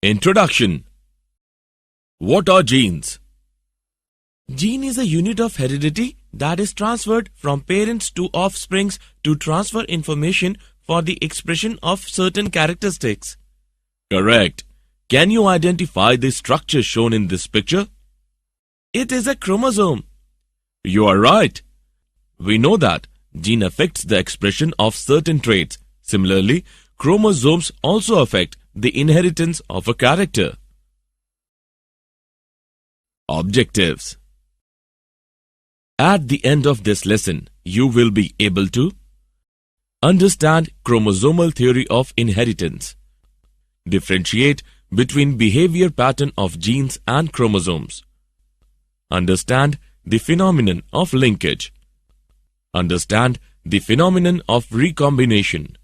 Introduction. What are genes? Gene is a unit of heredity that is transferred from parents to offsprings to transfer information for the expression of certain characteristics. Correct. Can you identify the structure shown in this picture? It is a chromosome. You are right. We know that gene affects the expression of certain traits. Similarly, chromosomes also affect the inheritance of a character. Objectives. At the end of this lesson, you will be able to understand chromosomal theory of inheritance, differentiate between behavior pattern of genes and chromosomes, understand the phenomenon of linkage, understand the phenomenon of recombination,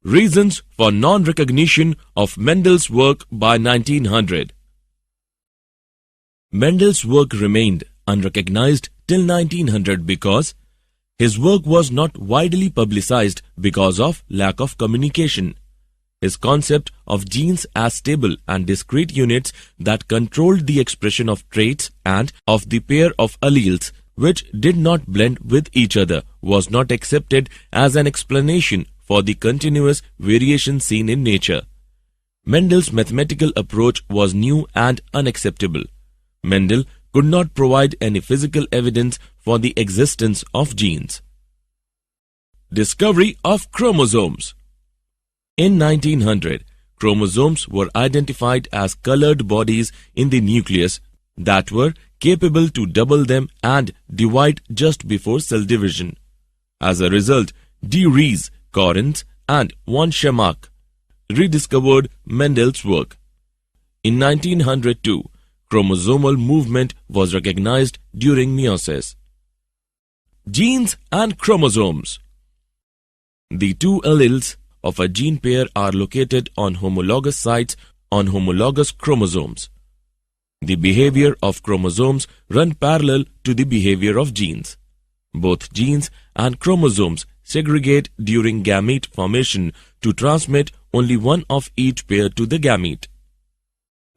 reasons for non-recognition of Mendel's work by 1900. Mendel's work remained unrecognized till 1900 because his work was not widely publicized because of lack of communication. His concept of genes as stable and discrete units that controlled the expression of traits and of the pair of alleles which did not blend with each other was not accepted as an explanation for the continuous variation seen in nature. Mendel's mathematical approach was new and unacceptable. Mendel could not provide any physical evidence for the existence of genes. Discovery of chromosomes. In 1900, chromosomes were identified as colored bodies in the nucleus that were capable to double them and divide just before cell division. As a result, de Vries, Correns, and von Schirmacher rediscovered Mendel's work. In 1902, chromosomal movement was recognized during meiosis. Genes and chromosomes. The two alleles of a gene pair are located on homologous sites on homologous chromosomes. The behavior of chromosomes run parallel to the behavior of genes. Both genes and chromosomes segregate during gamete formation to transmit only one of each pair to the gamete.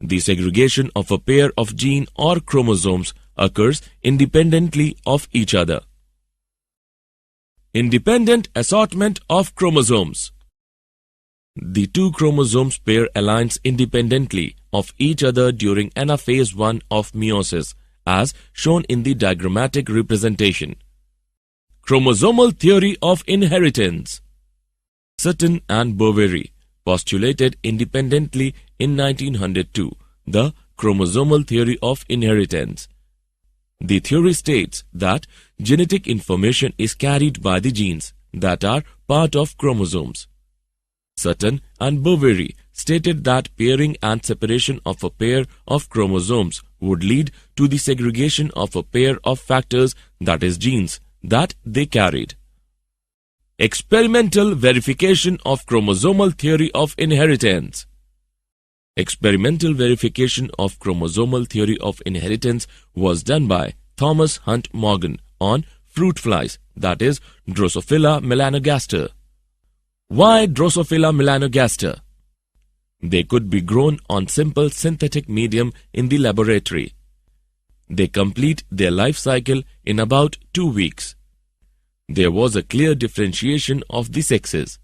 The segregation of a pair of gene or chromosomes occurs independently of each other. Independent assortment of chromosomes. The two chromosomes pair aligns independently of each other during anaphase 1 of meiosis, as shown in the diagrammatic representation. Chromosomal theory of inheritance. Sutton and Boveri postulated independently in 1902 the chromosomal theory of inheritance. The theory states that genetic information is carried by the genes that are part of chromosomes. Sutton and Boveri stated that pairing and separation of a pair of chromosomes would lead to the segregation of a pair of factors, that is genes, that they carried. Experimental verification of chromosomal theory of inheritance. Experimental verification of chromosomal theory of inheritance was done by Thomas Hunt Morgan on fruit flies, that is Drosophila melanogaster. Why Drosophila melanogaster? They could be grown on simple synthetic medium in the laboratory. They complete their life cycle in about 2 weeks. There was a clear differentiation of the sexes.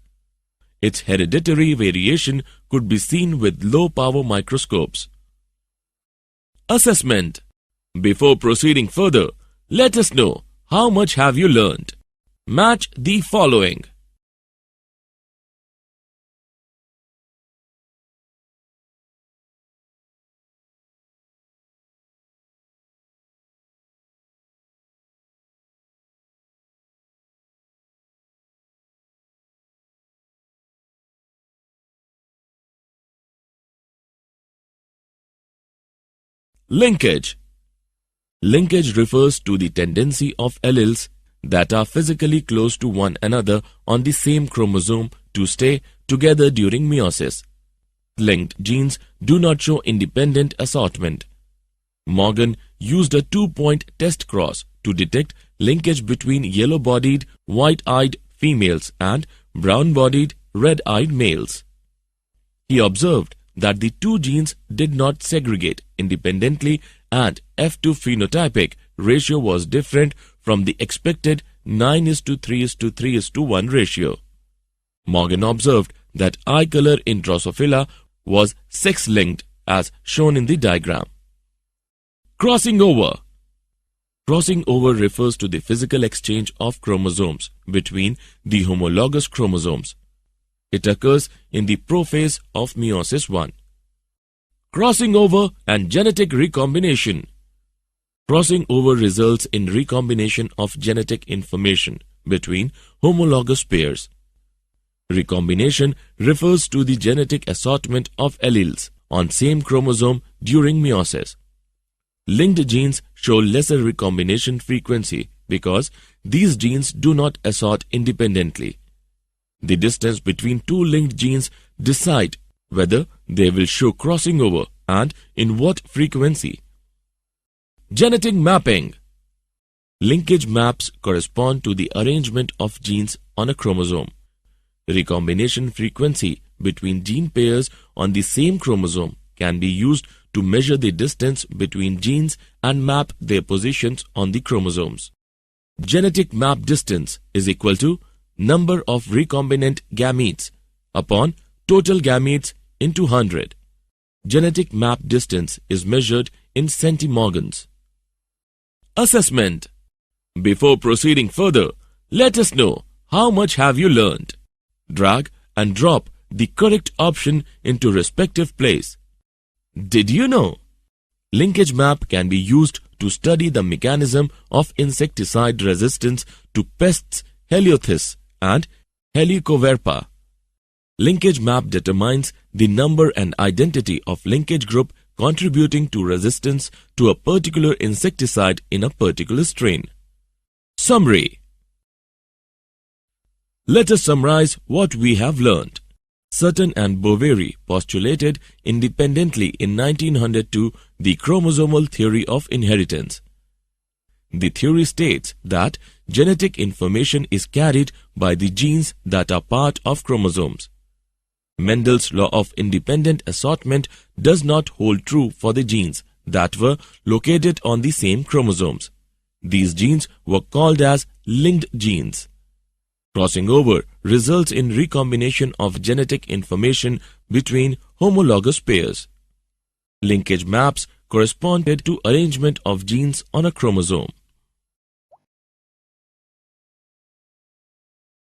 Its hereditary variation could be seen with low-power microscopes. Assessment. Before proceeding further, let us know how much have you learned. Match the following. Linkage. Linkage refers to the tendency of alleles that are physically close to one another on the same chromosome to stay together during meiosis. Linked genes do not show independent assortment. Morgan used a 2-point test cross to detect linkage between yellow-bodied, white-eyed females and brown-bodied, red-eyed males. He observed that the two genes did not segregate independently and F2 phenotypic ratio was different from the expected 9:3:3:1 ratio. Morgan observed that eye color in Drosophila was sex-linked as shown in the diagram. Crossing over. Crossing over refers to the physical exchange of chromosomes between the homologous chromosomes. It occurs in the prophase of meiosis I. Crossing over and genetic recombination. Crossing over results in recombination of genetic information between homologous pairs. Recombination refers to the genetic assortment of alleles on same chromosome during meiosis. Linked genes show lesser recombination frequency because these genes do not assort independently. The distance between two linked genes decide whether they will show crossing over and in what frequency. Genetic mapping. Linkage maps correspond to the arrangement of genes on a chromosome. Recombination frequency between gene pairs on the same chromosome can be used to measure the distance between genes and map their positions on the chromosomes. Genetic map distance is equal to number of recombinant gametes upon total gametes into 100. Genetic map distance is measured in centimorgans. Assessment. Before proceeding further, let us know how much have you learned. Drag and drop the correct option into respective place. Did you know? Linkage map can be used to study the mechanism of insecticide resistance to pests Heliothrix and Helicoverpa. Linkage map determines the number and identity of linkage group contributing to resistance to a particular insecticide in a particular strain. Summary. Let us summarize what we have learned. Sutton and Boveri postulated independently in 1902 the chromosomal theory of inheritance. The theory states that genetic information is carried by the genes that are part of chromosomes. Mendel's law of independent assortment does not hold true for the genes that were located on the same chromosomes. These genes were called as linked genes. Crossing over results in recombination of genetic information between homologous pairs. Linkage maps corresponded to arrangement of genes on a chromosome.